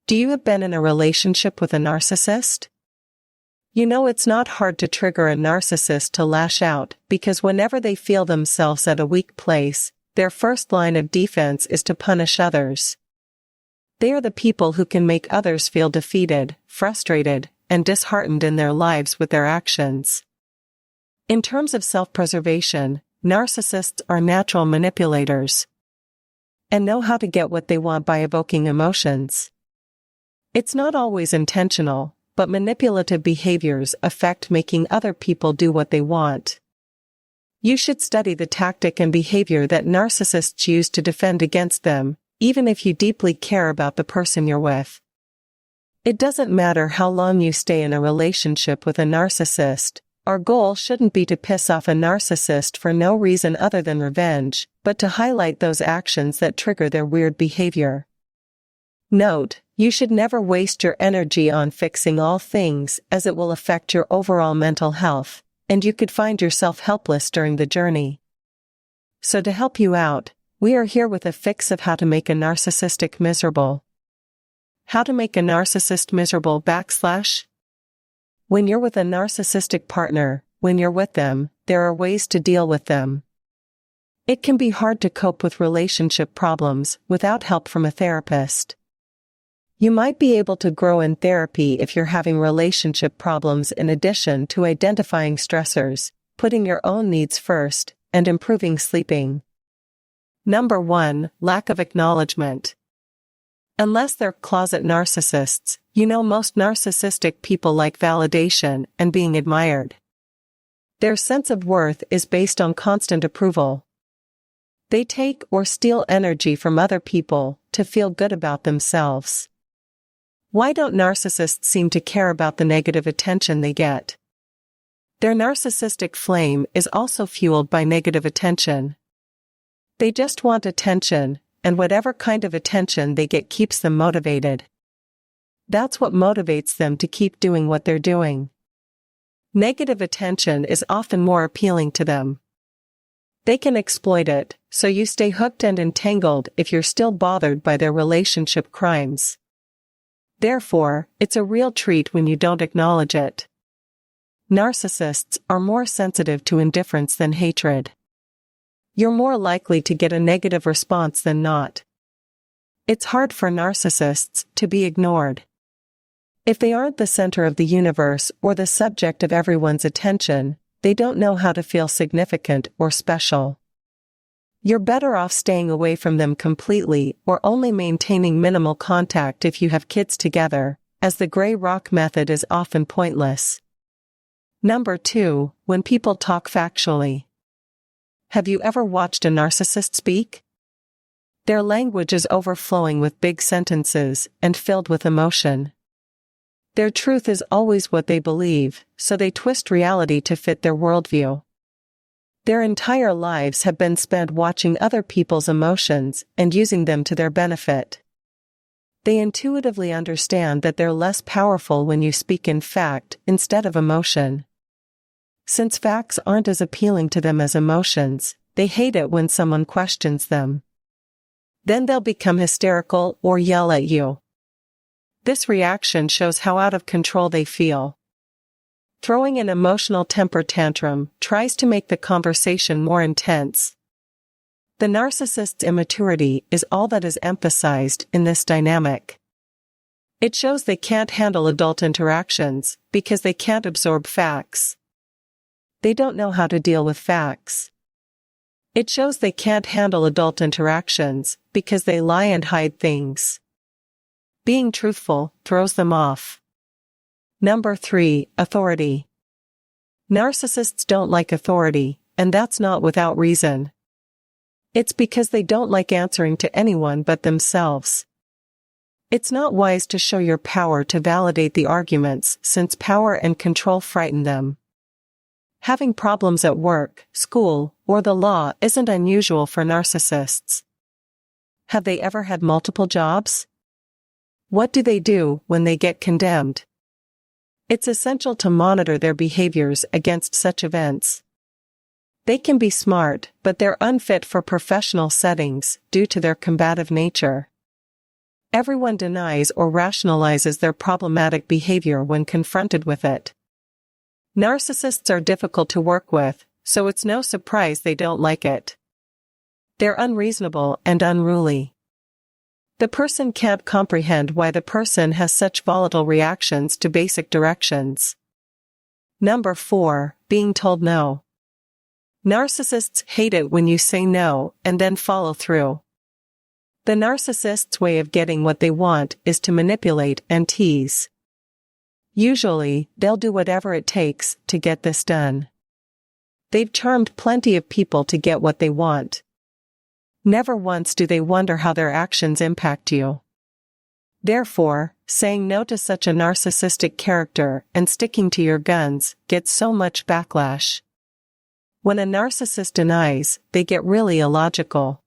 Do you have been in a relationship with a narcissist? You know it's not hard to trigger a narcissist to lash out, because whenever they feel themselves at a weak place, their first line of defense is to punish others. They are the people who can make others feel defeated, frustrated, and disheartened in their lives with their actions. In terms of self-preservation, narcissists are natural manipulators and know how to get what they want by evoking emotions. It's not always intentional, but manipulative behaviors affect making other people do what they want. You should study the tactic and behavior that narcissists use to defend against them, even if you deeply care about the person you're with. It doesn't matter how long you stay in a relationship with a narcissist. Our goal shouldn't be to piss off a narcissist for no reason other than revenge, but to highlight those actions that trigger their weird behavior. Note, you should never waste your energy on fixing all things, as it will affect your overall mental health, and you could find yourself helpless during the journey. So to help you out, we are here with a fix of how to make a narcissistic miserable. How to make a narcissist miserable / When you're with a narcissistic partner, when you're with them, there are ways to deal with them. It can be hard to cope with relationship problems without help from a therapist. You might be able to grow in therapy if you're having relationship problems in addition to identifying stressors, putting your own needs first, and improving sleeping. Number 1, lack of acknowledgement. Unless they're closet narcissists, you know most narcissistic people like validation and being admired. Their sense of worth is based on constant approval. They take or steal energy from other people to feel good about themselves. Why don't narcissists seem to care about the negative attention they get? Their narcissistic flame is also fueled by negative attention. They just want attention, and whatever kind of attention they get keeps them motivated. That's what motivates them to keep doing what they're doing. Negative attention is often more appealing to them. They can exploit it, so you stay hooked and entangled if you're still bothered by their relationship crimes. Therefore, it's a real treat when you don't acknowledge it. Narcissists are more sensitive to indifference than hatred. You're more likely to get a negative response than not. It's hard for narcissists to be ignored. If they aren't the center of the universe or the subject of everyone's attention, they don't know how to feel significant or special. You're better off staying away from them completely or only maintaining minimal contact if you have kids together, as the gray rock method is often pointless. Number 2, when people talk factually. Have you ever watched a narcissist speak? Their language is overflowing with big sentences and filled with emotion. Their truth is always what they believe, so they twist reality to fit their worldview. Their entire lives have been spent watching other people's emotions and using them to their benefit. They intuitively understand that they're less powerful when you speak in fact instead of emotion. Since facts aren't as appealing to them as emotions, they hate it when someone questions them. Then they'll become hysterical or yell at you. This reaction shows how out of control they feel. Throwing an emotional temper tantrum tries to make the conversation more intense. The narcissist's immaturity is all that is emphasized in this dynamic. It shows they can't handle adult interactions because they can't absorb facts. They don't know how to deal with facts. It shows they can't handle adult interactions because they lie and hide things. Being truthful throws them off. Number 3, authority. Narcissists don't like authority, and that's not without reason. It's because they don't like answering to anyone but themselves. It's not wise to show your power to validate the arguments, since power and control frighten them. Having problems at work, school, or the law isn't unusual for narcissists. Have they ever had multiple jobs? What do they do when they get condemned? It's essential to monitor their behaviors against such events. They can be smart, but they're unfit for professional settings due to their combative nature. Everyone denies or rationalizes their problematic behavior when confronted with it. Narcissists are difficult to work with, so it's no surprise they don't like it. They're unreasonable and unruly. The person can't comprehend why the person has such volatile reactions to basic directions. Number 4, being told no. Narcissists hate it when you say no and then follow through. The narcissist's way of getting what they want is to manipulate and tease. Usually, they'll do whatever it takes to get this done. They've charmed plenty of people to get what they want. Never once do they wonder how their actions impact you. Therefore, saying no to such a narcissistic character and sticking to your guns gets so much backlash. When a narcissist denies, they get really illogical.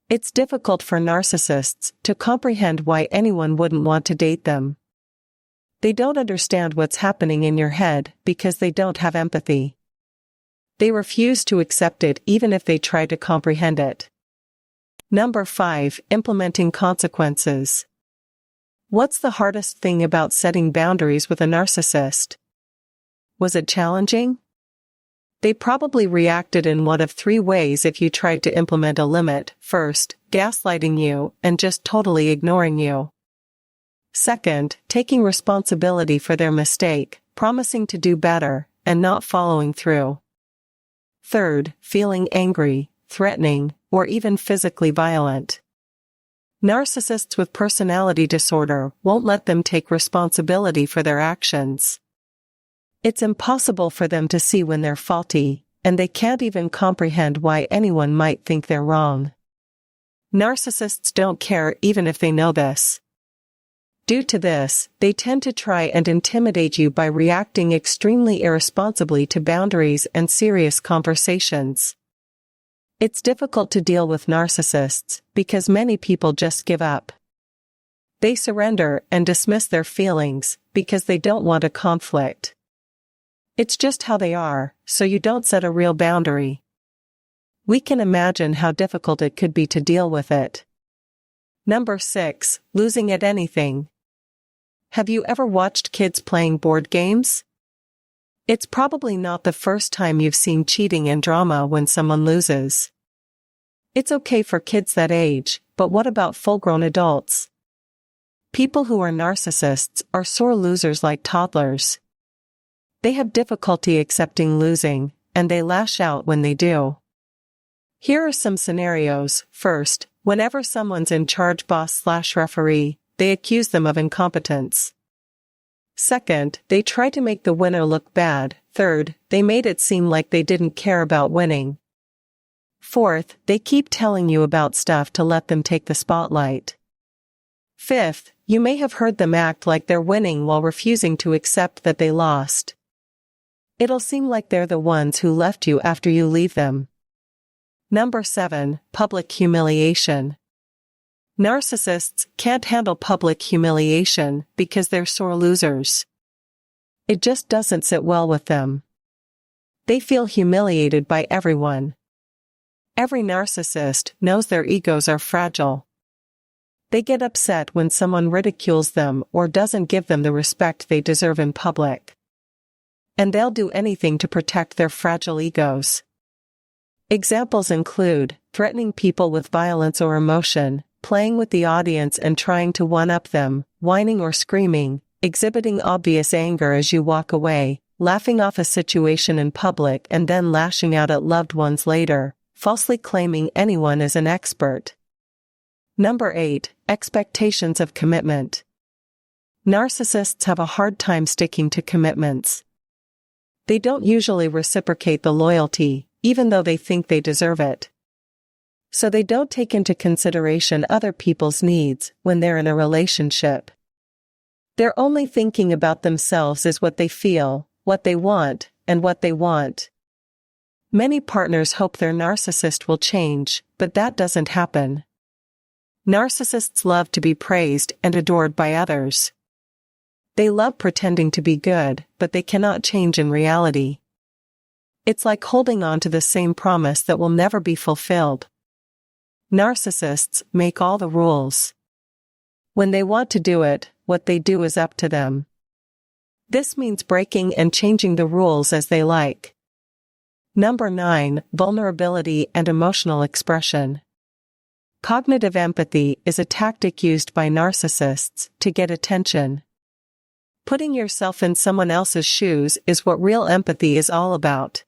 It's difficult for narcissists to comprehend why anyone wouldn't want to date them. They don't understand what's happening in your head because they don't have empathy. They refuse to accept it even if they try to comprehend it. Number 5, implementing consequences. What's the hardest thing about setting boundaries with a narcissist? Was it challenging? They probably reacted in one of 3 ways if you tried to implement a limit. First, gaslighting you and just totally ignoring you. Second, taking responsibility for their mistake, promising to do better, and not following through. Third, feeling angry, threatening, or even physically violent. Narcissists with personality disorder won't let them take responsibility for their actions. It's impossible for them to see when they're faulty, and they can't even comprehend why anyone might think they're wrong. Narcissists don't care even if they know this. Due to this, they tend to try and intimidate you by reacting extremely irresponsibly to boundaries and serious conversations. It's difficult to deal with narcissists because many people just give up. They surrender and dismiss their feelings because they don't want a conflict. It's just how they are, so you don't set a real boundary. We can imagine how difficult it could be to deal with it. Number 6, losing at anything. Have you ever watched kids playing board games? It's probably not the first time you've seen cheating and drama when someone loses. It's okay for kids that age, but what about full-grown adults? People who are narcissists are sore losers like toddlers. They have difficulty accepting losing, and they lash out when they do. Here are some scenarios. First, whenever someone's in charge boss/referee, they accuse them of incompetence. Second, they try to make the winner look bad. Third, they made it seem like they didn't care about winning. Fourth, they keep telling you about stuff to let them take the spotlight. Fifth, you may have heard them act like they're winning while refusing to accept that they lost. It'll seem like they're the ones who left you after you leave them. Number 7, public humiliation. Narcissists can't handle public humiliation because they're sore losers. It just doesn't sit well with them. They feel humiliated by everyone. Every narcissist knows their egos are fragile. They get upset when someone ridicules them or doesn't give them the respect they deserve in public. And they'll do anything to protect their fragile egos. Examples include threatening people with violence or emotion, playing with the audience and trying to one-up them, whining or screaming, exhibiting obvious anger as you walk away, laughing off a situation in public and then lashing out at loved ones later, falsely claiming anyone is an expert. Number 8, expectations of commitment. Narcissists have a hard time sticking to commitments. They don't usually reciprocate the loyalty, even though they think they deserve it. So they don't take into consideration other people's needs when they're in a relationship. They're only thinking about themselves as what they feel, what they want, and what they want. Many partners hope their narcissist will change, but that doesn't happen. Narcissists love to be praised and adored by others. They love pretending to be good, but they cannot change in reality. It's like holding on to the same promise that will never be fulfilled. Narcissists make all the rules. When they want to do it, what they do is up to them. This means breaking and changing the rules as they like. Number 9, vulnerability and emotional expression. Cognitive empathy is a tactic used by narcissists to get attention. Putting yourself in someone else's shoes is what real empathy is all about.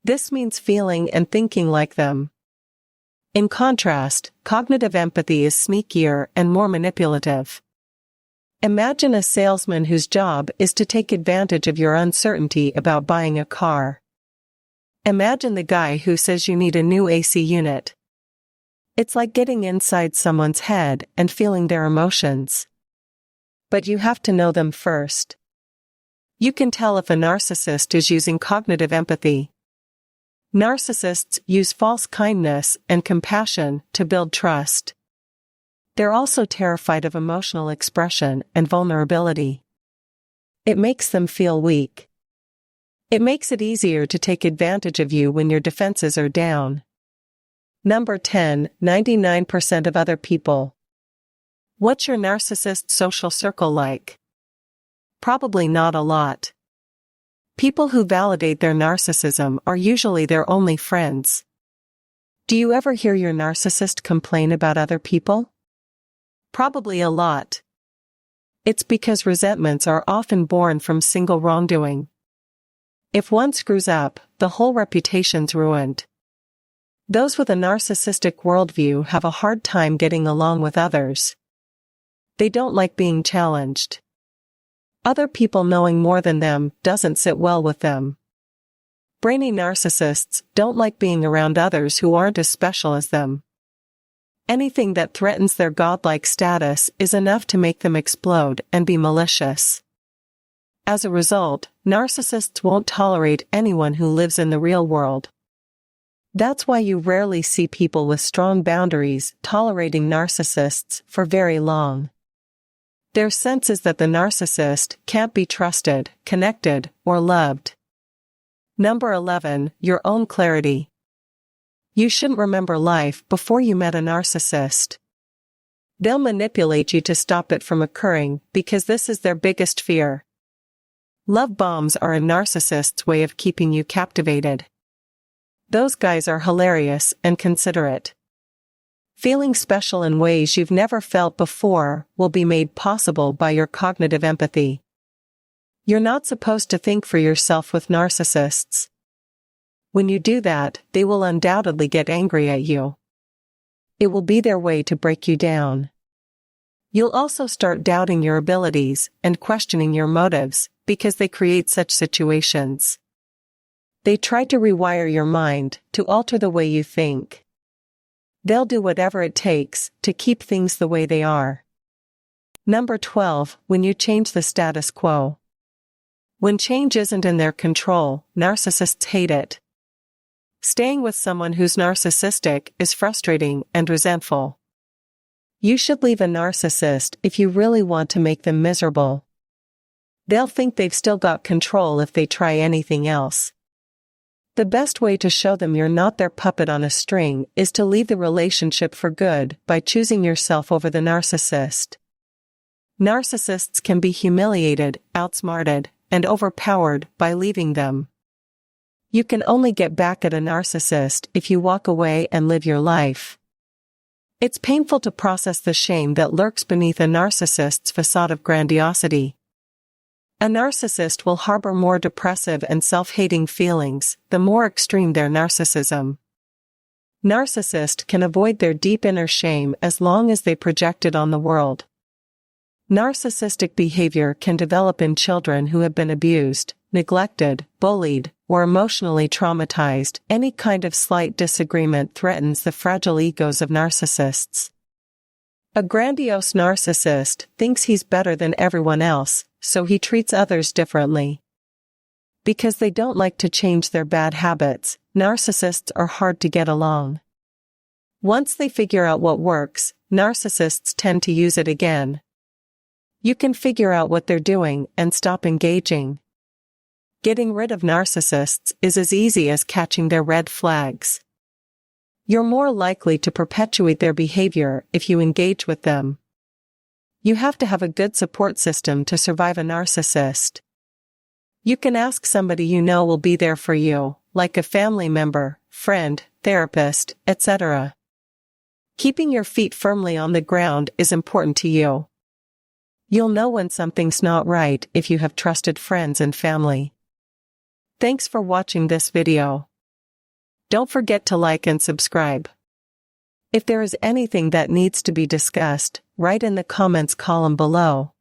This means feeling and thinking like them. In contrast, cognitive empathy is sneakier and more manipulative. Imagine a salesman whose job is to take advantage of your uncertainty about buying a car. Imagine the guy who says you need a new AC unit. It's like getting inside someone's head and feeling their emotions. But you have to know them first. You can tell if a narcissist is using cognitive empathy. Narcissists use false kindness and compassion to build trust. They're also terrified of emotional expression and vulnerability. It makes them feel weak. It makes it easier to take advantage of you when your defenses are down. Number 10, 99% of other people. What's your narcissist social circle like? Probably not a lot. People who validate their narcissism are usually their only friends. Do you ever hear your narcissist complain about other people? Probably a lot. It's because resentments are often born from single wrongdoing. If one screws up, the whole reputation's ruined. Those with a narcissistic worldview have a hard time getting along with others. They don't like being challenged. Other people knowing more than them doesn't sit well with them. Brainy narcissists don't like being around others who aren't as special as them. Anything that threatens their godlike status is enough to make them explode and be malicious. As a result, narcissists won't tolerate anyone who lives in the real world. That's why you rarely see people with strong boundaries tolerating narcissists for very long. Their sense is that the narcissist can't be trusted, connected, or loved. Number 11, your own clarity. You shouldn't remember life before you met a narcissist. They'll manipulate you to stop it from occurring because this is their biggest fear. Love bombs are a narcissist's way of keeping you captivated. Those guys are hilarious and considerate. Feeling special in ways you've never felt before will be made possible by your cognitive empathy. You're not supposed to think for yourself with narcissists. When you do that, they will undoubtedly get angry at you. It will be their way to break you down. You'll also start doubting your abilities and questioning your motives because they create such situations. They try to rewire your mind to alter the way you think. They'll do whatever it takes to keep things the way they are. Number 12, when you change the status quo. When change isn't in their control, narcissists hate it. Staying with someone who's narcissistic is frustrating and resentful. You should leave a narcissist if you really want to make them miserable. They'll think they've still got control if they try anything else. The best way to show them you're not their puppet on a string is to leave the relationship for good by choosing yourself over the narcissist. Narcissists can be humiliated, outsmarted, and overpowered by leaving them. You can only get back at a narcissist if you walk away and live your life. It's painful to process the shame that lurks beneath a narcissist's facade of grandiosity. A narcissist will harbor more depressive and self-hating feelings, the more extreme their narcissism. Narcissists can avoid their deep inner shame as long as they project it on the world. Narcissistic behavior can develop in children who have been abused, neglected, bullied, or emotionally traumatized. Any kind of slight disagreement threatens the fragile egos of narcissists. A grandiose narcissist thinks he's better than everyone else, so he treats others differently. Because they don't like to change their bad habits, narcissists are hard to get along. Once they figure out what works, narcissists tend to use it again. You can figure out what they're doing and stop engaging. Getting rid of narcissists is as easy as catching their red flags. You're more likely to perpetuate their behavior if you engage with them. You have to have a good support system to survive a narcissist. You can ask somebody you know will be there for you, like a family member, friend, therapist, etc. Keeping your feet firmly on the ground is important to you. You'll know when something's not right if you have trusted friends and family. Thanks for watching this video. Don't forget to like and subscribe. If there is anything that needs to be discussed, write in the comments column below.